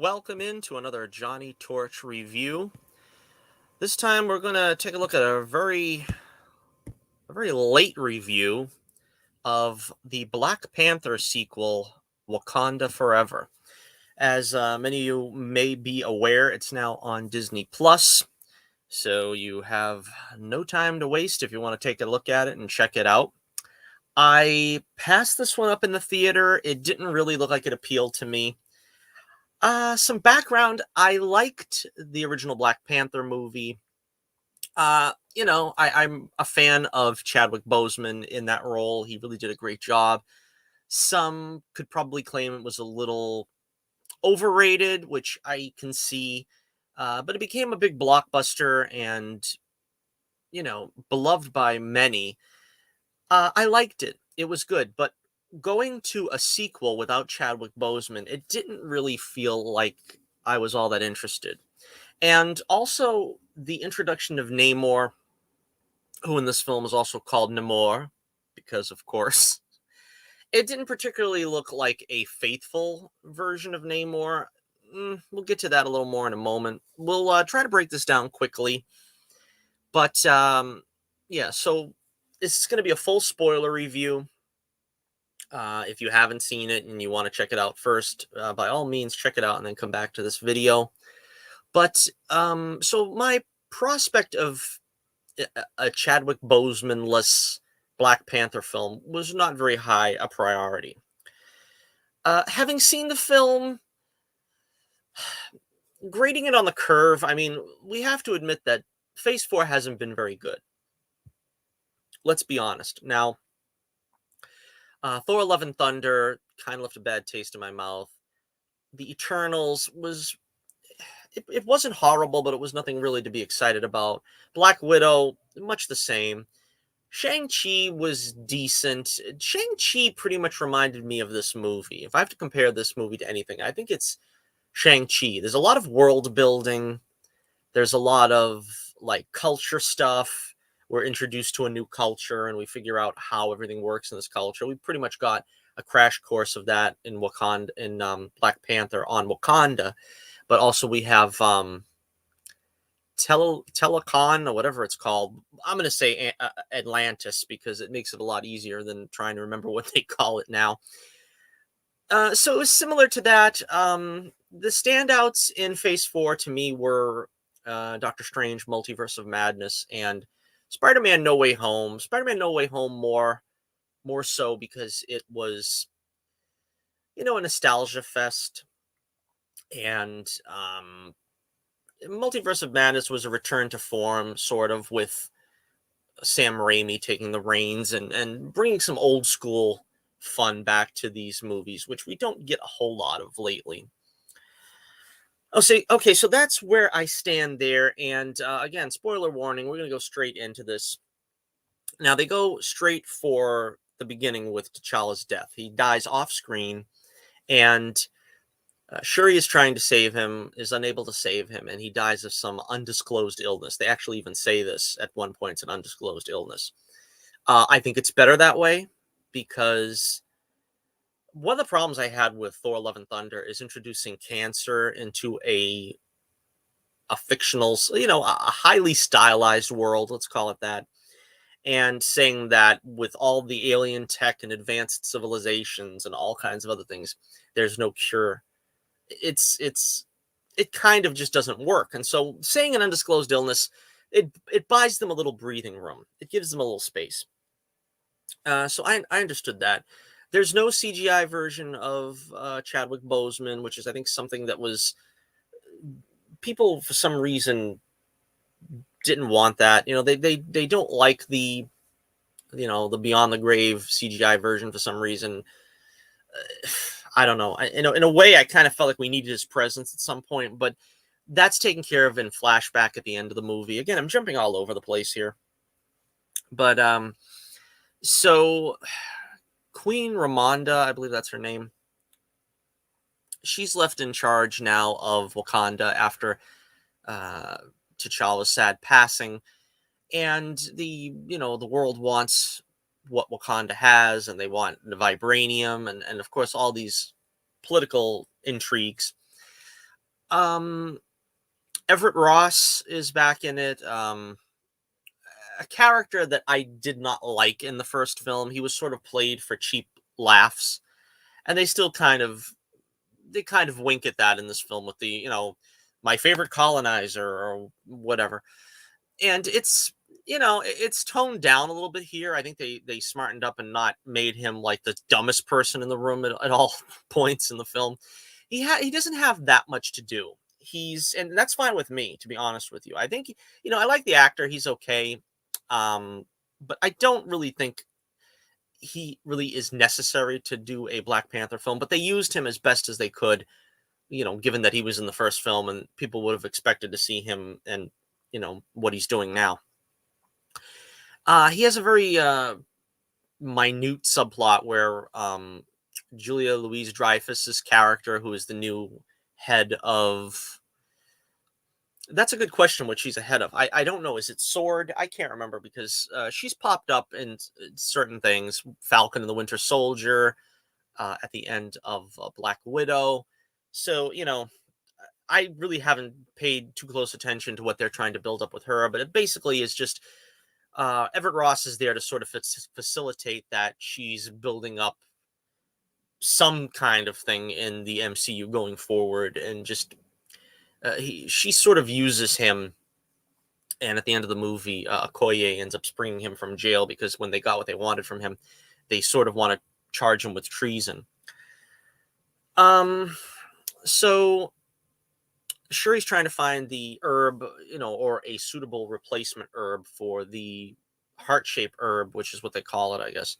welcome into another Johnnie Torch review. This time we're going to take a look at a very late review of the Black Panther sequel, Wakanda Forever. As many of you may be aware, it's now on Disney Plus, so you have no time to waste if you want to take a look at it and check it out. I passed this one up in the theater. It didn't really look like it appealed to me. Some background. I liked the original Black Panther movie. I'm a fan of Chadwick Boseman in that role. He really did a great job. Some could probably claim it was a little overrated, which I can see. But it became a big blockbuster and, beloved by many. I liked it. It was good. But going to a sequel without Chadwick Boseman, it didn't really feel like I was all that interested. And also the introduction of Namor, who in this film is also called Namor, because of course, it didn't particularly look like a faithful version of Namor. We'll get to that a little more in a moment. We'll try to break this down quickly. But yeah, so this is going to be a full spoiler review. If you haven't seen it and you want to check it out first, by all means, check it out and then come back to this video. But so my prospect of a Chadwick Boseman-less Black Panther film was not very high a priority. Having seen the film, grading it on the curve, I mean, we have to admit that Phase 4 hasn't been very good. Let's be honest. Now, Thor: Love and Thunder kind of left a bad taste in my mouth. The Eternals was... It wasn't horrible, but it was nothing really to be excited about. Black Widow, much the same. Shang-Chi was decent. Shang-Chi pretty much reminded me of this movie. If I have to compare this movie to anything, I think it's Shang-Chi. There's a lot of world building. There's a lot of culture stuff. We're introduced to a new culture and we figure out how everything works in this culture. We pretty much got a crash course of that in Wakanda, in Black Panther on Wakanda. But also we have Telecon or whatever it's called. I'm going to say Atlantis because it makes it a lot easier than trying to remember what they call it now. So it was similar to that. The standouts in Phase 4 to me were Doctor Strange, Multiverse of Madness, and Spider-Man No Way Home. Spider-Man No Way Home more so because it was, a nostalgia fest. And Multiverse of Madness was a return to form, sort of, with Sam Raimi taking the reins and bringing some old school fun back to these movies, which we don't get a whole lot of lately. Okay, so that's where I stand there. And again, spoiler warning, we're going to go straight into this. Now, they go straight for the beginning with T'Challa's death. He dies off screen, and Shuri is trying to save him, is unable to save him, and he dies of some undisclosed illness. They actually even say this at one point, it's an undisclosed illness. I think it's better that way, because one of the problems I had with Thor: Love and Thunder is introducing cancer into a fictional, a highly stylized world, let's call it that, and saying that with all the alien tech and advanced civilizations and all kinds of other things, there's no cure. It kind of just doesn't work. And so saying an undisclosed illness, it buys them a little breathing room. It gives them a little space. So I understood that. There's no CGI version of Chadwick Boseman, which is, I think, something that was... People, for some reason, didn't want that. They don't like the Beyond the Grave CGI version for some reason. I don't know. In a way, I kind of felt like we needed his presence at some point, but that's taken care of in flashback at the end of the movie. Again, I'm jumping all over the place here. But so Queen Ramonda, I believe that's her name, she's left in charge now of Wakanda after T'Challa's sad passing. And the world wants what Wakanda has, and they want the vibranium, and of course all these political intrigues. Um, Everett Ross is back in it. A character that I did not like in the first film. He was sort of played for cheap laughs, and they still kind of wink at that in this film with the my favorite colonizer or whatever. And it's toned down a little bit here. I think they smartened up and not made him like the dumbest person in the room at all points in the film. He doesn't have that much to do. And that's fine with me, to be honest with you. I think I like the actor. He's okay. But I don't really think he really is necessary to do a Black Panther film, but they used him as best as they could, given that he was in the first film and people would have expected to see him and, what he's doing now. He has a very minute subplot where Julia Louise Dreyfus's character, who is the new head of. That's a good question. What she's ahead of, I don't know. Is it Sword? I can't remember because she's popped up in certain things. Falcon and the Winter Soldier, at the end of Black Widow. So I really haven't paid too close attention to what they're trying to build up with her, but it basically is just Everett Ross is there to sort of facilitate that she's building up some kind of thing in the MCU going forward, and just she sort of uses him. And at the end of the movie, Okoye ends up springing him from jail because when they got what they wanted from him, they sort of want to charge him with treason. So Shuri's trying to find the herb, or a suitable replacement herb for the heart-shaped herb, which is what they call it, I guess,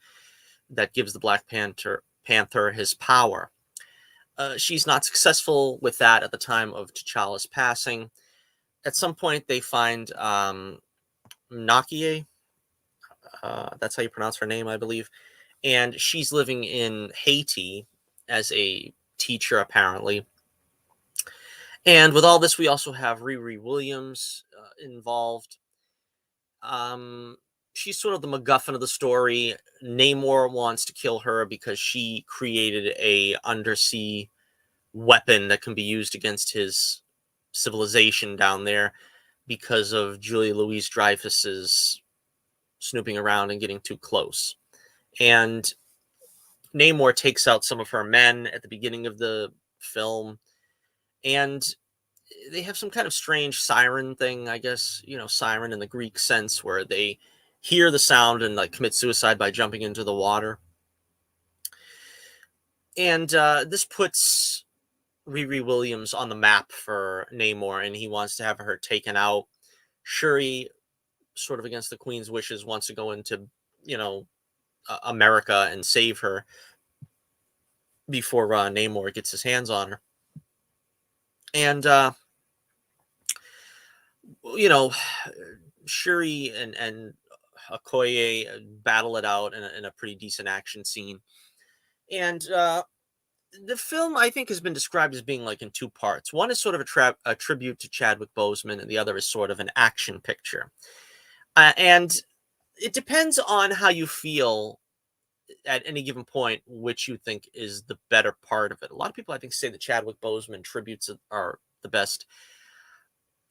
that gives the Black Panther his power. She's not successful with that at the time of T'Challa's passing. At some point, they find Nakia. That's how you pronounce her name, I believe. And she's living in Haiti as a teacher, apparently. And with all this, we also have Riri Williams involved. She's sort of the MacGuffin of the story. Namor wants to kill her because she created a undersea weapon that can be used against his civilization down there because of Julia Louise Dreyfus's snooping around and getting too close. And Namor takes out some of her men at the beginning of the film, and they have some kind of strange siren thing, I guess, siren in the Greek sense, where they hear the sound and like commit suicide by jumping into the water. And this puts Riri Williams on the map for Namor, and he wants to have her taken out. Shuri, sort of against the Queen's wishes, wants to go into, America and save her before Namor gets his hands on her. And, Shuri and Okoye battle it out in a pretty decent action scene. And the film, I think, has been described as being like in two parts. One is sort of a tribute to Chadwick Boseman, and the other is sort of an action picture. And it depends on how you feel at any given point, which you think is the better part of it. A lot of people, I think, say the Chadwick Boseman tributes are the best.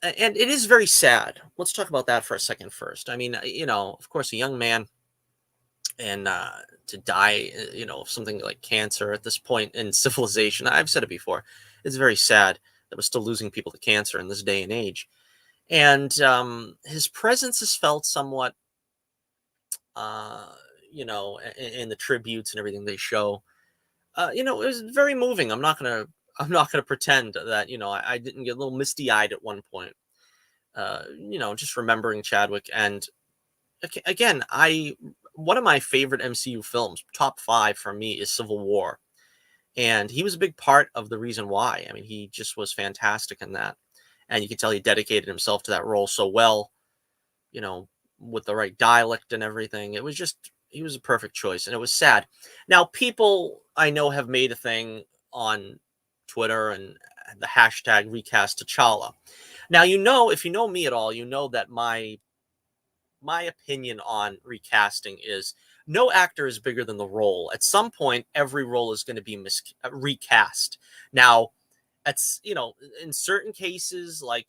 And it is very sad. Let's talk about that for a second first. I mean, of course, a young man, and to die, of something like cancer at this point in civilization. I've said it before. It's very sad that we're still losing people to cancer in this day and age. And his presence is felt somewhat, in the tributes and everything they show. It was very moving. I'm not gonna pretend that I didn't get a little misty eyed at one point. Just remembering Chadwick. And again, one of my favorite MCU films, top 5 for me, is Civil War, and he was a big part of the reason why. I mean, he just was fantastic in that, and you can tell he dedicated himself to that role so well. With the right dialect and everything. He was a perfect choice, and it was sad. Now, people I know have made a thing on Twitter and the hashtag recast T'Challa. Now, if you know me at all, you know that my opinion on recasting is no actor is bigger than the role. At some point, every role is going to be recast. Now, That's, in certain cases, like,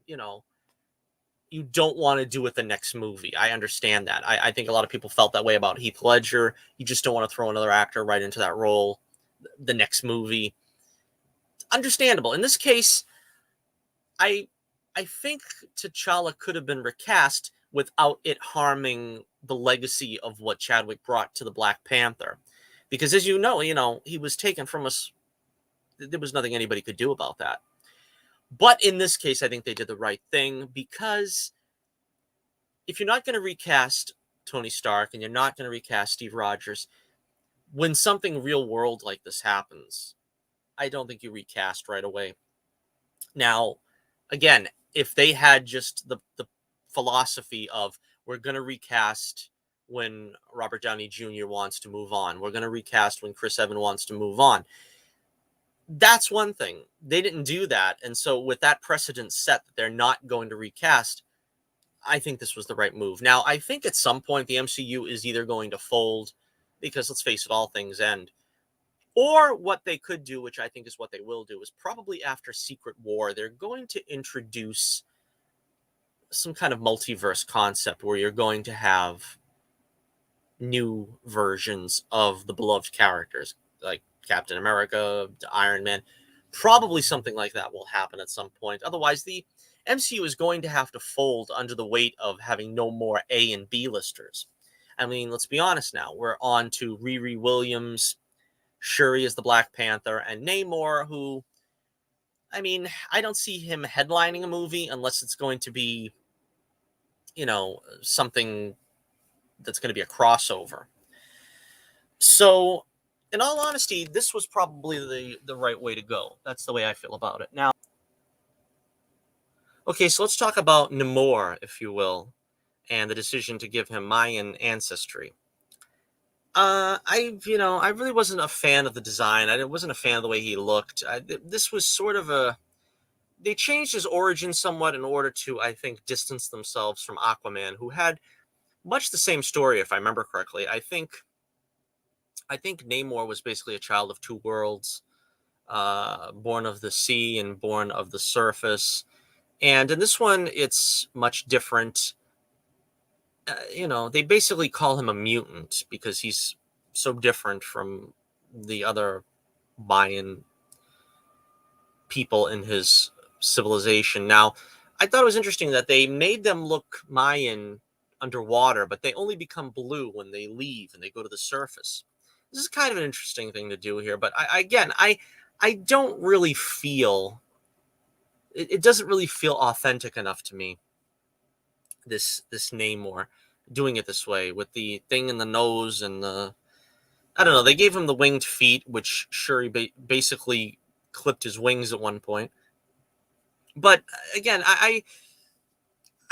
you know, you don't want to do it the next movie. I understand that. I think a lot of people felt that way about Heath Ledger. You just don't want to throw another actor right into that role the next movie. Understandable. In this case, I I think T'Challa could have been recast without it harming the legacy of what Chadwick brought to the Black Panther. Because as he was taken from us. There was nothing anybody could do about that. But in this case, I think they did the right thing, because if you're not going to recast Tony Stark and you're not going to recast Steve Rogers, when something real world like this happens, I don't think you recast right away. Now, again, if they had just the philosophy of, we're going to recast when Robert Downey Jr. wants to move on, we're going to recast when Chris Evans wants to move on, that's one thing. They didn't do that. And so with that precedent set that they're not going to recast, I think this was the right move. Now, I think at some point the MCU is either going to fold, because let's face it, all things end. Or what they could do, which I think is what they will do, is probably after Secret War, they're going to introduce some kind of multiverse concept where you're going to have new versions of the beloved characters, like Captain America, Iron Man. Probably something like that will happen at some point. Otherwise, the MCU is going to have to fold under the weight of having no more A and B listers. I mean, let's be honest now. We're on to Riri Williams. Shuri is the Black Panther, and Namor, who, I mean, I don't see him headlining a movie unless it's going to be, something that's going to be a crossover. So, in all honesty, this was probably the right way to go. That's the way I feel about it. Now, okay, so let's talk about Namor, if you will, and the decision to give him Mayan ancestry. I really wasn't a fan of the design. I wasn't a fan of the way he looked. This was sort of they changed his origin somewhat in order to, I think, distance themselves from Aquaman, who had much the same story, if I remember correctly. I think Namor was basically a child of two worlds, born of the sea and born of the surface. And in this one, it's much different. They basically call him a mutant because he's so different from the other Mayan people in his civilization. Now, I thought it was interesting that they made them look Mayan underwater, but they only become blue when they leave and they go to the surface. This is kind of an interesting thing to do here, but I don't really feel it doesn't really feel authentic enough to me. This Namor doing it this way with the thing in the nose and I don't know. They gave him the winged feet, which Shuri basically clipped his wings at one point. But again, I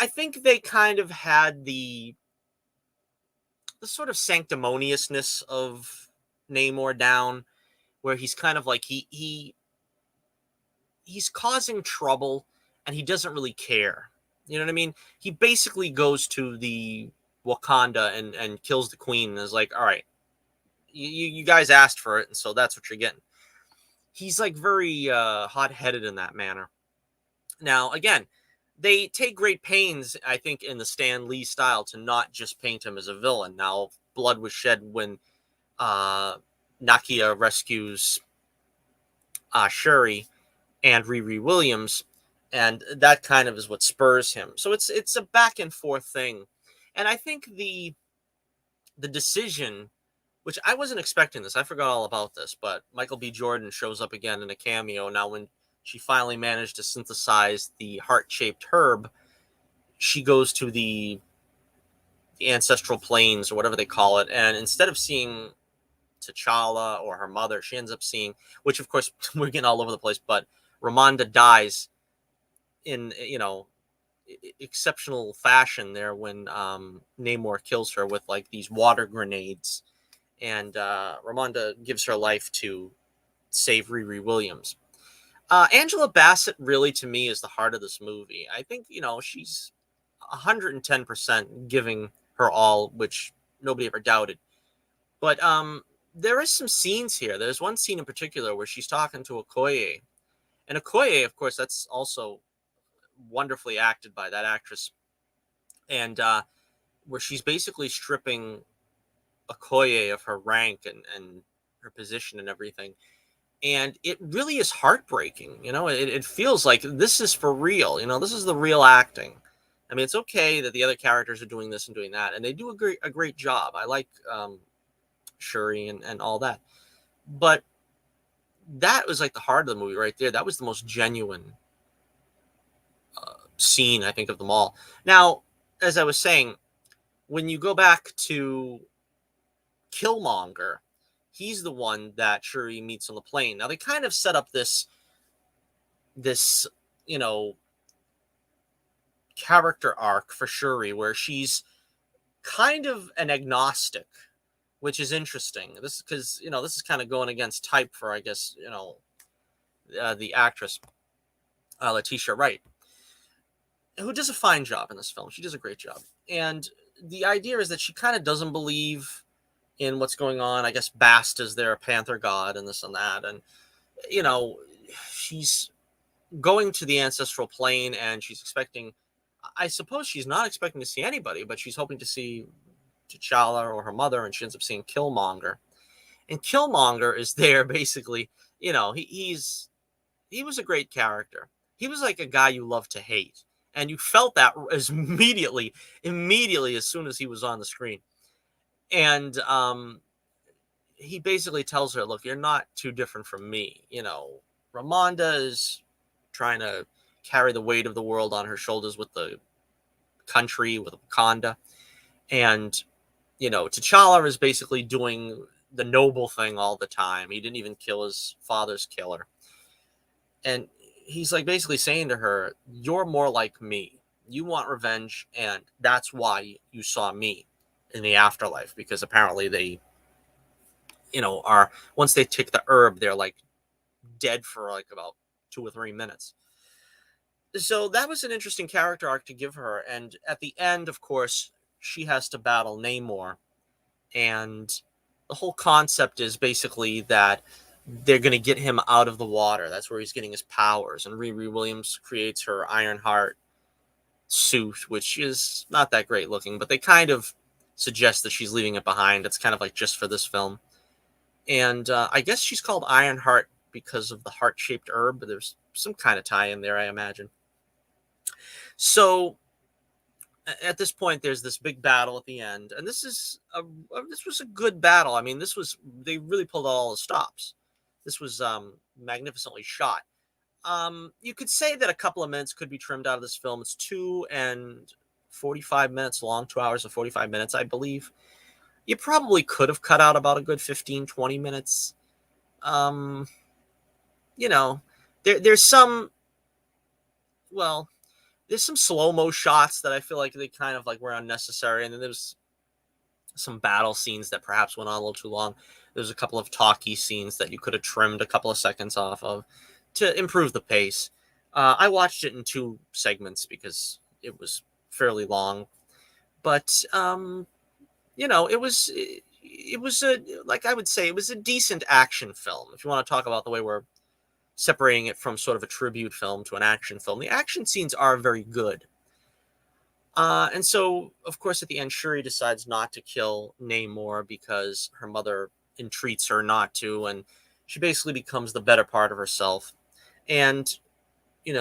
think they kind of had the sort of sanctimoniousness of Namor down, where he's kind of like he's causing trouble and he doesn't really care. You know what I mean? He basically goes to the Wakanda and kills the queen and is like, all right, you guys asked for it, and so that's what you're getting. He's like very hot-headed in that manner. Now, again, they take great pains, I think, in the Stan Lee style to not just paint him as a villain. Now, blood was shed when Nakia rescues Shuri and Riri Williams, and that kind of is what spurs him. So it's a back and forth thing, and I think the decision, which I wasn't expecting this, I forgot all about this, but Michael B. Jordan shows up again in a cameo. Now, when she finally managed to synthesize the heart-shaped herb, she goes to the ancestral planes or whatever they call it, and instead of seeing T'Challa or her mother, she ends up seeing, which of course we're getting all over the place, but Ramonda dies in exceptional fashion there when Namor kills her with like these water grenades, and Ramonda gives her life to save Riri Williams. Angela Bassett really, to me, is the heart of this movie. I think, she's 110% giving her all, which nobody ever doubted. But there is some scenes here. There's one scene in particular where she's talking to Okoye, And Okoye, of course, that's also wonderfully acted by that actress. And where she's basically stripping Okoye of her rank and her position and everything. And it really is heartbreaking. It feels like this is for real. This is the real acting. I mean, it's okay that the other characters are doing this and doing that, and they do a great job. I like Shuri and all that. But that was like the heart of the movie right there. That was the most genuine scene, I think, of them all. Now, as I was saying, when you go back to Killmonger, he's the one that Shuri meets on the plane. Now, they kind of set up this you know character arc for Shuri where she's kind of an agnostic, which is interesting. This because this is kind of going against type for, I guess, the actress Letitia Wright, who does a fine job in this film. She does a great job, and the idea is that she kind of doesn't believe in what's going on. I guess Bast is their Panther god and this and that, and she's going to the ancestral plane and she's expecting. I suppose she's not expecting to see anybody, but she's hoping to see T'Challa or her mother, and she ends up seeing Killmonger. And Killmonger is there basically. He was a great character. He was like a guy you love to hate, and you felt that as immediately as soon as he was on the screen. And he basically tells her, "Look, you're not too different from me. Ramonda is trying to carry the weight of the world on her shoulders with the country, with Wakanda. And, T'Challa is basically doing the noble thing all the time. He didn't even kill his father's killer." And he's like basically saying to her, "You're more like me. You want revenge, and that's why you saw me in the afterlife." Because apparently they, are, once they take the herb, they're like dead for like about 2 or 3 minutes. So that was an interesting character arc to give her. And at the end, of course, she has to battle Namor. And the whole concept is basically that they're going to get him out of the water. That's where he's getting his powers. And Riri Williams creates her Ironheart suit, which is not that great looking, but they kind of suggest that she's leaving it behind. It's kind of like just for this film. And I guess she's called Ironheart because of the heart-shaped herb, but there's some kind of tie in there, I imagine. So at this point, there's this big battle at the end, and this was a good battle. I mean, they really pulled out all the stops. This was magnificently shot. You could say that a couple of minutes could be trimmed out of this film. It's 2 and 45 minutes long, 2 hours and 45 minutes, I believe. You probably could have cut out about a good 15, 20 minutes. There's some, well, there's some slow-mo shots that I feel like they kind of like were unnecessary. And then there's some battle scenes that perhaps went on a little too long. There's a couple of talkie scenes that you could have trimmed a couple of seconds off of to improve the pace. I watched it in 2 segments because it was fairly long. But, it was like I would say, it was a decent action film. If you want to talk about the way we're separating it from sort of a tribute film to an action film, the action scenes are very good. And so, of course, at the end, Shuri decides not to kill Namor because her mother entreats her not to, and she basically becomes the better part of herself. And,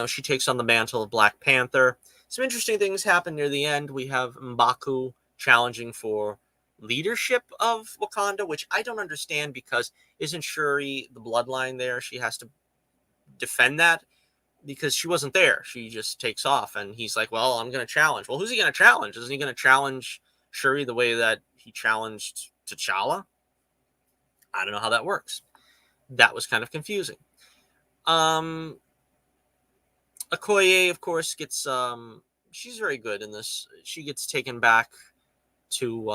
she takes on the mantle of Black Panther. Some interesting things happen near the end. We have M'Baku challenging for leadership of Wakanda, which I don't understand because isn't Shuri the bloodline there? She has to defend that because she wasn't there. She just takes off, and he's like, "Well, I'm going to challenge." Well, who's he going to challenge? Isn't he going to challenge Shuri the way that he challenged T'Challa? I don't know how that works. That was kind of confusing. Okoye, of course, gets she's very good in this. She gets taken back to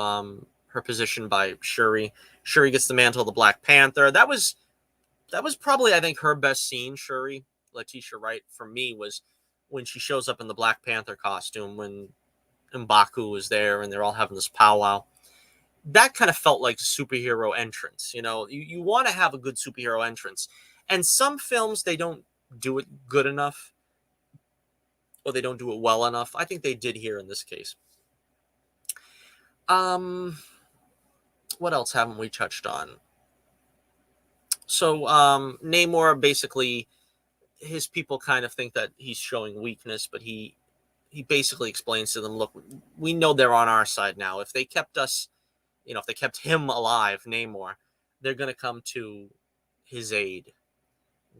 her position by Shuri. Shuri gets the mantle of the Black Panther. That was probably, I think, her best scene. Shuri, Letitia Wright, for me, was when she shows up in the Black Panther costume when M'Baku was there and they're all having this powwow. That kind of felt like a superhero entrance. You want to have a good superhero entrance. And some films, they don't do it good enough, or they don't do it well enough. I think they did here in this case. Um, what else haven't we touched on? So, Namor basically, his people kind of think that he's showing weakness, but he basically explains to them, look, we know they're on our side now. If they kept us, if they kept him alive, Namor, they're going to come to his aid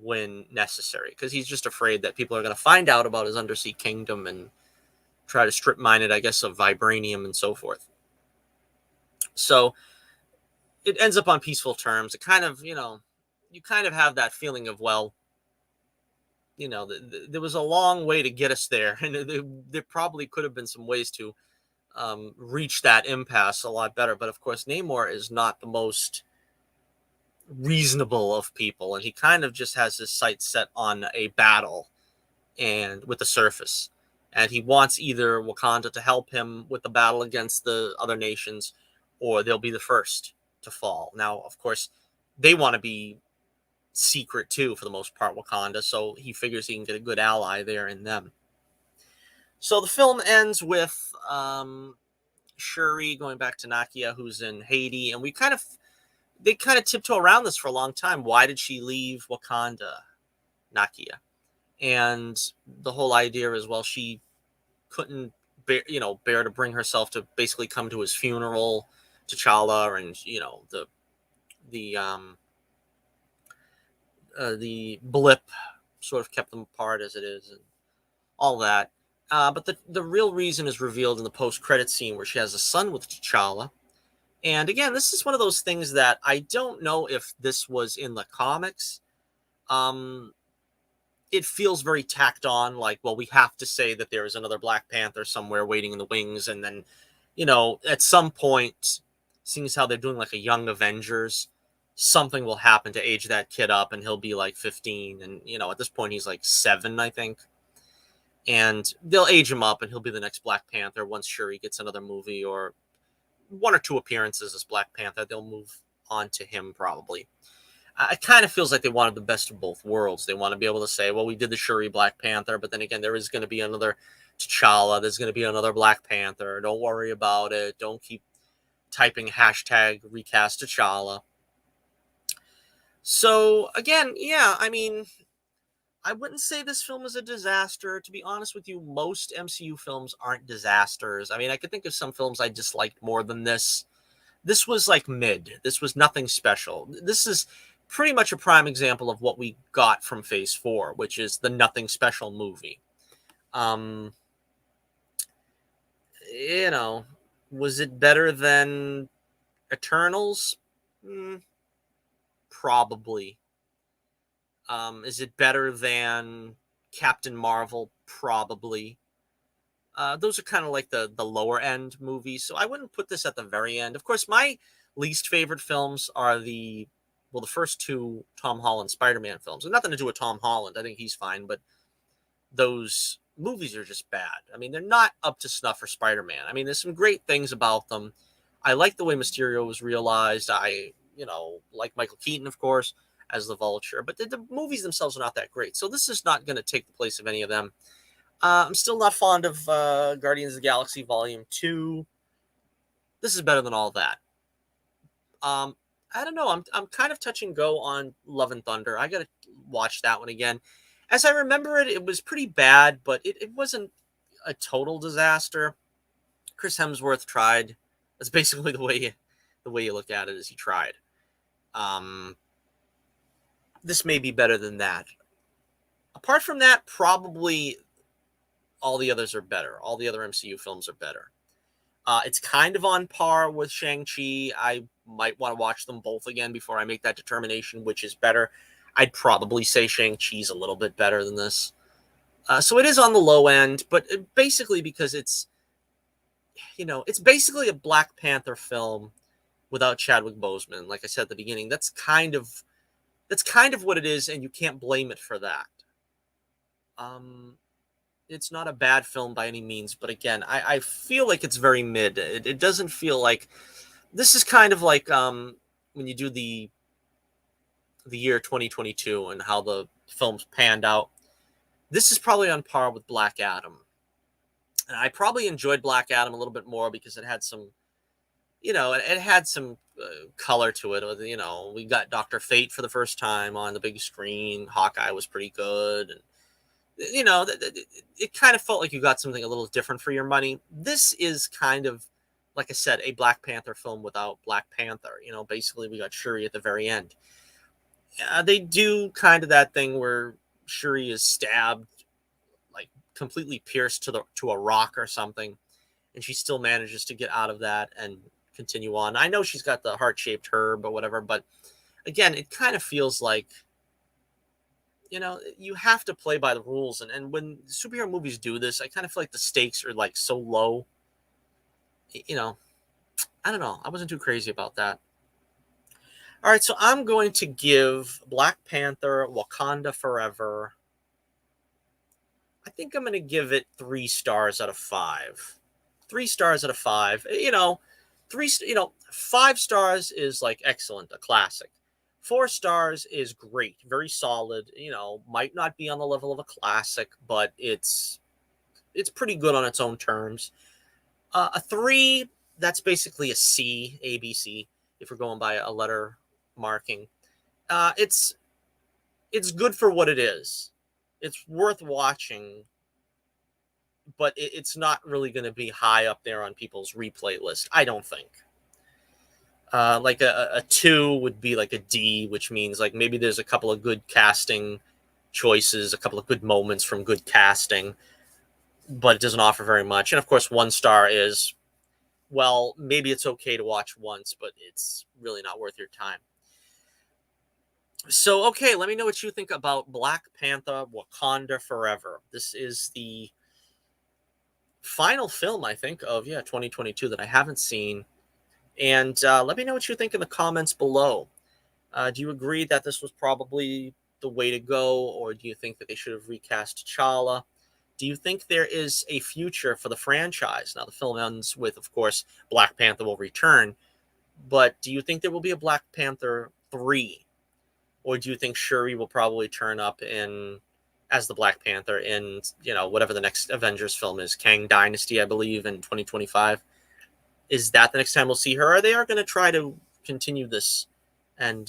when necessary, because he's just afraid that people are going to find out about his undersea kingdom and try to strip mine it, I guess, of vibranium and so forth. So it ends up on peaceful terms. It kind of, you kind of have that feeling of, well, there was a long way to get us there, and there probably could have been some ways to reach that impasse a lot better. But of course, Namor is not the most reasonable of people, and he kind of just has his sights set on a battle and with the surface, and he wants either Wakanda to help him with the battle against the other nations, or they'll be the first to fall. Now, of course, they want to be secret too, for the most part, Wakanda, so he figures he can get a good ally there in them. So the film ends with Shuri going back to Nakia, who's in Haiti, and they kind of tiptoe around this for a long time. Why did she leave Wakanda, Nakia? And the whole idea is, well, she couldn't bear to bring herself to basically come to his funeral, T'Challa, and the blip sort of kept them apart as it is, and all that. But the real reason is revealed in the post-credit scene where she has a son with T'Challa. And again, this is one of those things that I don't know if this was in the comics. It feels very tacked on, like, well, we have to say that there is another Black Panther somewhere waiting in the wings, and then, at some point, seeing as how they're doing like a Young Avengers, something will happen to age that kid up, and he'll be like 15, and, at this point, he's like 7, I think. And they'll age him up, and he'll be the next Black Panther once Shuri gets another movie or 1 or 2 appearances as Black Panther. They'll move on to him probably. It kind of feels like they wanted the best of both worlds. They want to be able to say, well, we did the Shuri Black Panther, but then again, there is going to be another T'Challa. There's going to be another Black Panther. Don't worry about it. Don't keep typing hashtag recast T'Challa. So again, yeah, I mean, I wouldn't say this film is a disaster. To be honest with you, most MCU films aren't disasters. I mean, I could think of some films I disliked more than this. This was like mid. This was nothing special. This is pretty much a prime example of what we got from Phase 4, which is the nothing special movie. Was it better than Eternals? Probably. Is it better than Captain Marvel? Probably. Those are kind of like the lower end movies, so I wouldn't put this at the very end. Of course, my least favorite films are the first 2 Tom Holland Spider-Man films. And nothing to do with Tom Holland. I think he's fine, but those movies are just bad. I mean, they're not up to snuff for Spider-Man. I mean, there's some great things about them. I like the way Mysterio was realized. I, like Michael Keaton, of course, as the Vulture. But the movies themselves are not that great. So this is not going to take the place of any of them. I'm still not fond of Guardians of the Galaxy Volume 2. This is better than all that. I don't know. I'm kind of touch and go on Love and Thunder. I got to watch that one again. As I remember it, it was pretty bad, but it wasn't a total disaster. Chris Hemsworth tried. That's basically the way you look at it, is he tried. This may be better than that. Apart from that, probably all the others are better. All the other MCU films are better. It's kind of on par with Shang-Chi. I might want to watch them both again before I make that determination, which is better. I'd probably say Shang-Chi's a little bit better than this. So it is on the low end, but basically because it's basically a Black Panther film without Chadwick Boseman. Like I said at the beginning, that's kind of what it is, and you can't blame it for that. It's not a bad film by any means, but again, I feel like it's very mid. It doesn't feel like... This is kind of like when you do the the year 2022 and how the films panned out, this is probably on par with Black Adam. And I probably enjoyed Black Adam a little bit more because it had some, it had some color to it. We got Dr. Fate for the first time on the big screen. Hawkeye was pretty good. And, it kind of felt like you got something a little different for your money. This is kind of, like I said, a Black Panther film without Black Panther. Basically we got Shuri at the very end. They do kind of that thing where Shuri is stabbed, like completely pierced to a rock or something, and she still manages to get out of that and continue on. I know she's got the heart-shaped herb or whatever, but again, it kind of feels like, you have to play by the rules. And when superhero movies do this, I kind of feel like the stakes are like so low. I don't know. I wasn't too crazy about that. All right, so I'm going to give Black Panther Wakanda Forever. I think I'm going to give it 3 stars out of 5. 3 stars out of 5. 5 stars is like excellent, a classic. 4 stars is great, very solid. Might not be on the level of a classic, but it's pretty good on its own terms. A 3, that's basically a C, ABC, if we're going by a letter marking. It's good for what it is. It's worth watching, but it's not really going to be high up there on people's replay list, I don't think. Like a 2 would be like a D, which means like maybe there's a couple of good casting choices, a couple of good moments from good casting, but it doesn't offer very much. And of course, 1 star is, well, maybe it's okay to watch once, but it's really not worth your time. So, okay, let me know what you think about Black Panther Wakanda Forever. This is the final film, I think, of 2022 that I haven't seen. And let me know what you think in the comments below. Do you agree that this was probably the way to go, or do you think that they should have recast T'Challa? Do you think there is a future for the franchise? Now, the film ends with, of course, Black Panther will return, but do you think there will be a Black Panther 3? Or do you think Shuri will probably turn up as the Black Panther in, whatever the next Avengers film is, Kang Dynasty, I believe, in 2025? Is that the next time we'll see her? Or they are going to try to continue this and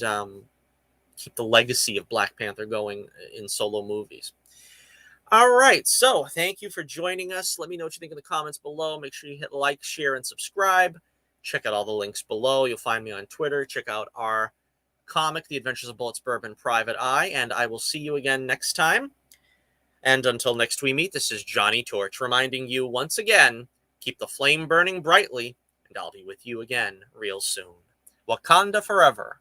keep the legacy of Black Panther going in solo movies? All right, so thank you for joining us. Let me know what you think in the comments below. Make sure you hit like, share, and subscribe. Check out all the links below. You'll find me on Twitter. Check out our comic, The Adventures of Bullets, Bourbon, Private Eye, and I will see you again next time. And until next we meet, this is Johnnie Torch reminding you once again, keep the flame burning brightly, and I'll be with you again real soon. Wakanda Forever.